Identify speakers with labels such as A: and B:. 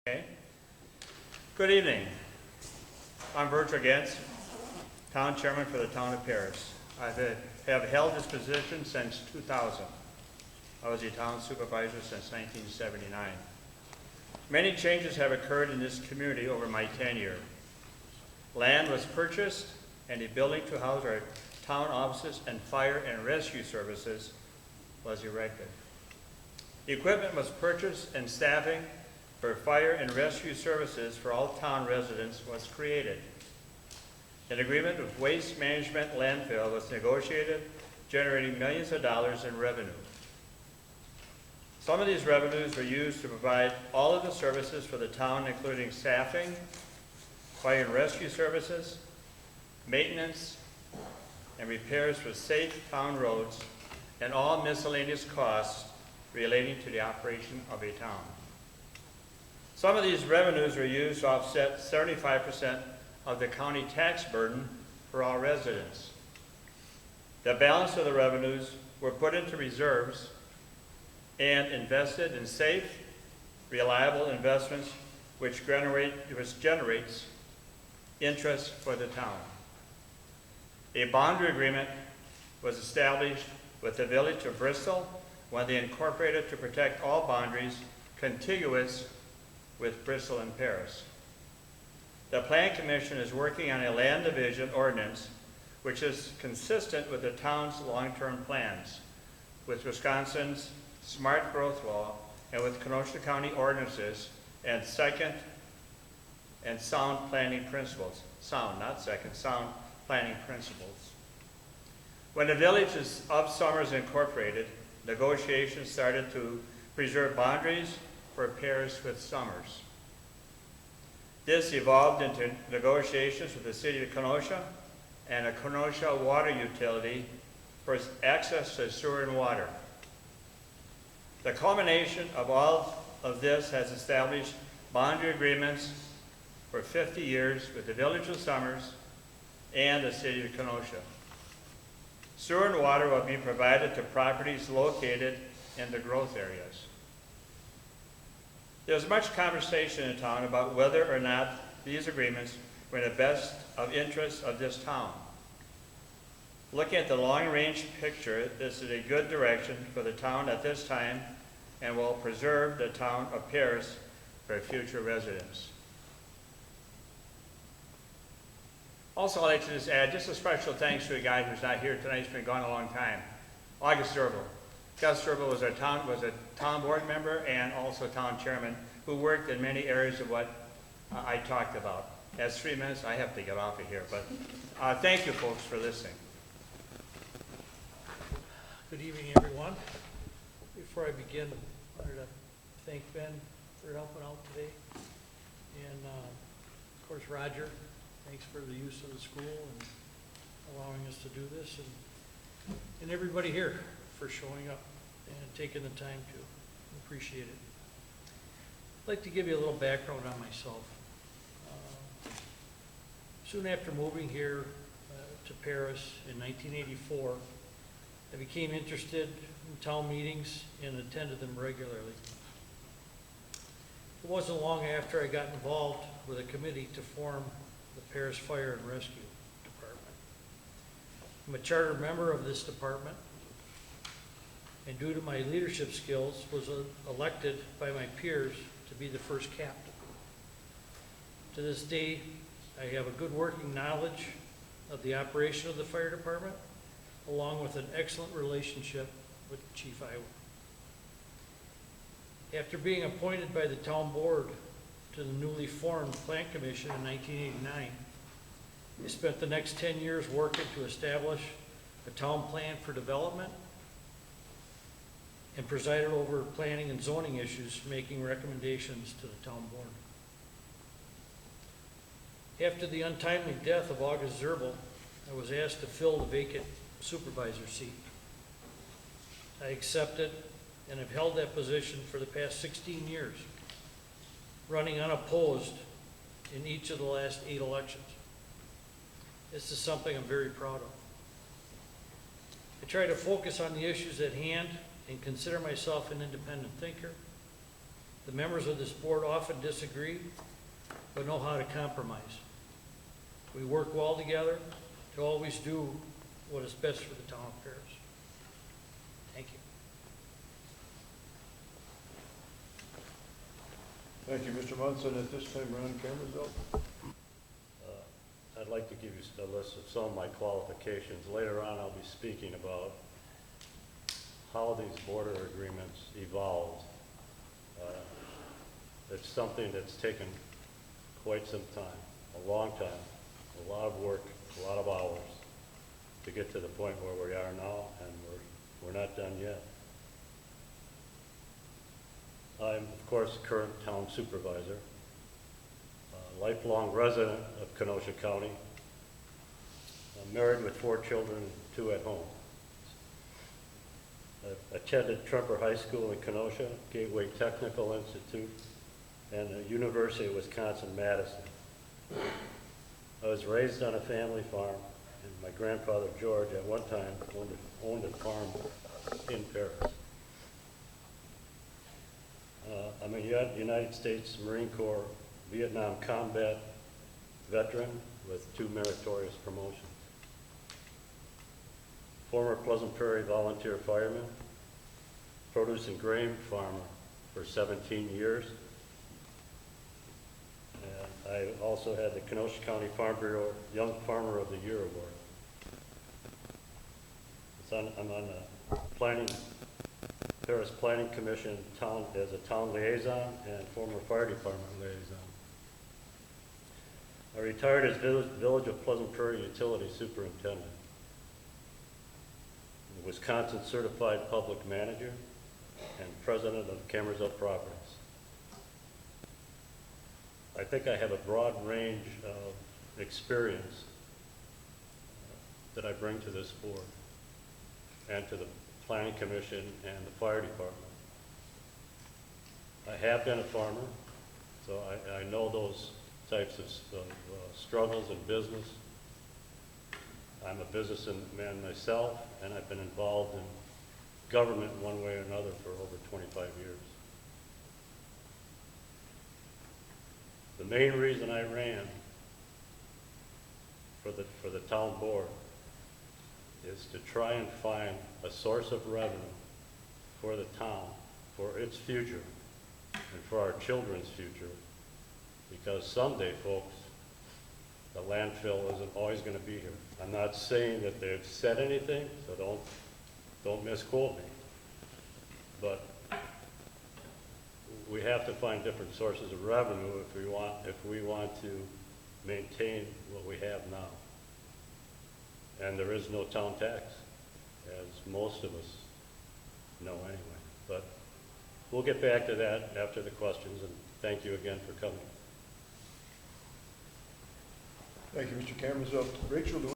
A: Okay. Good evening. I'm Virgil Gantz, Town Chairman for the Town of Paris. I have held this position since 2000. I was the Town Supervisor since 1979. Many changes have occurred in this community over my tenure. Land was purchased and a building to house our town offices and fire and rescue services was erected. Equipment was purchased and staffing for fire and rescue services for all town residents was created. An agreement with Waste Management Landfill was negotiated, generating millions of dollars in revenue. Some of these revenues were used to provide all of the services for the town, including staffing, fire and rescue services, maintenance, and repairs for safe town roads, and all miscellaneous costs relating to the operation of a town. Some of these revenues were used to offset 75% of the county tax burden for all residents. The balance of the revenues were put into reserves and invested in safe, reliable investments which generates interest for the town. A boundary agreement was established with the Village of Bristol when they incorporated to protect all boundaries contiguous with Bristol and Paris. The Plan Commission is working on a land division ordinance which is consistent with the town's long-term plans, with Wisconsin's Smart Growth Law, and with Kenosha County ordinances and sound planning principles. Sound planning principles. When the Village of Somers incorporated, negotiations started to preserve boundaries for Paris with Somers. This evolved into negotiations with the City of Kenosha and a Kenosha water utility for access to sewer and water. The culmination of all of this has established boundary agreements for 50 years with the Village of Somers and the City of Kenosha. Sewer and water will be provided to properties located in the growth areas. There's much conversation in town about whether or not these agreements were in the best of interest of this town. Looking at the long-range picture, this is a good direction for the town at this time and will preserve the town of Paris for future residents. Also, I'd like to just add just a special thanks to a guy who's not here tonight. He's been gone a long time, August Zerbel. Gus Zerbel was a town board member and also town chairman who worked in many areas of what I talked about. That's 3 minutes. I have to get off of here, but thank you folks for listening.
B: Good evening, everyone. Before I begin, I wanted to thank Ben for helping out today. And of course, Roger, thanks for the use of the school and allowing us to do this. And everybody here for showing up and taking the time to. Appreciate it. I'd like to give you a little background on myself. Soon after moving here to Paris in 1984, I became interested in town meetings and attended them regularly. It wasn't long after I got involved with a committee to form the Paris Fire and Rescue Department. I'm a charter member of this department, and due to my leadership skills, was elected by my peers to be the first captain. To this day, I have a good working knowledge of the operation of the fire department, along with an excellent relationship with Chief Iowa. After being appointed by the town board to the newly formed Plan Commission in 1989, I spent the next 10 years working to establish a town plan for development and presided over planning and zoning issues, making recommendations to the town board. After the untimely death of August Zerbel, I was asked to fill the vacant supervisor seat. I accepted and have held that position for the past 16 years, running unopposed in each of the last 8 elections. This is something I'm very proud of. I try to focus on the issues at hand and consider myself an independent thinker The members of this board often disagree, but know how to compromise. We work well together to always do what is best for the town of Paris. Thank you.
C: Thank you, Mr. Munson. At this time, Ron Cameron.
D: I'd like to give you a list of some of my qualifications. Later on, I'll be speaking about how these border agreements evolved. It's something that's taken quite some time, a long time, a lot of work, a lot of hours to get to the point where we are now, and we're not done yet. I'm, of course, the current town supervisor, a lifelong resident of Kenosha County. I'm married with 4 children, 2 at home. I attended Tremper High School in Kenosha, Gateway Technical Institute, and the University of Wisconsin-Madison. I was raised on a family farm, and my grandfather George at one time owned a farm in Paris. I'm a United States Marine Corps Vietnam combat veteran with 2 meritorious promotions. Former Pleasant Prairie volunteer fireman, produce and grain farmer for 17 years. And I also had the Kenosha County Farm Bureau Young Farmer of the Year Award. I'm on the Paris Planning Commission as a town liaison and former fire department liaison. I retired as Village of Pleasant Prairie Utility Superintendent, Wisconsin Certified Public Manager, and President of Camersville Properties. I think I have a broad range of experience that I bring to this board and to the Planning Commission and the Fire Department. I have been a farmer, so I know those types of struggles in business. I'm a businessman myself, and I've been involved in government in one way or another for over 25 years. The main reason I ran for the town board is to try and find a source of revenue for the town, for its future, and for our children's future. Because someday, folks, the landfill isn't always going to be here. I'm not saying that they've said anything, so don't misquote me. But we have to find different sources of revenue if we want to maintain what we have now. And there is no town tax, as most of us know anyway. But we'll get back to that after the questions, and thank you again for coming.
C: Thank you, Mr. Cameron. Rachel,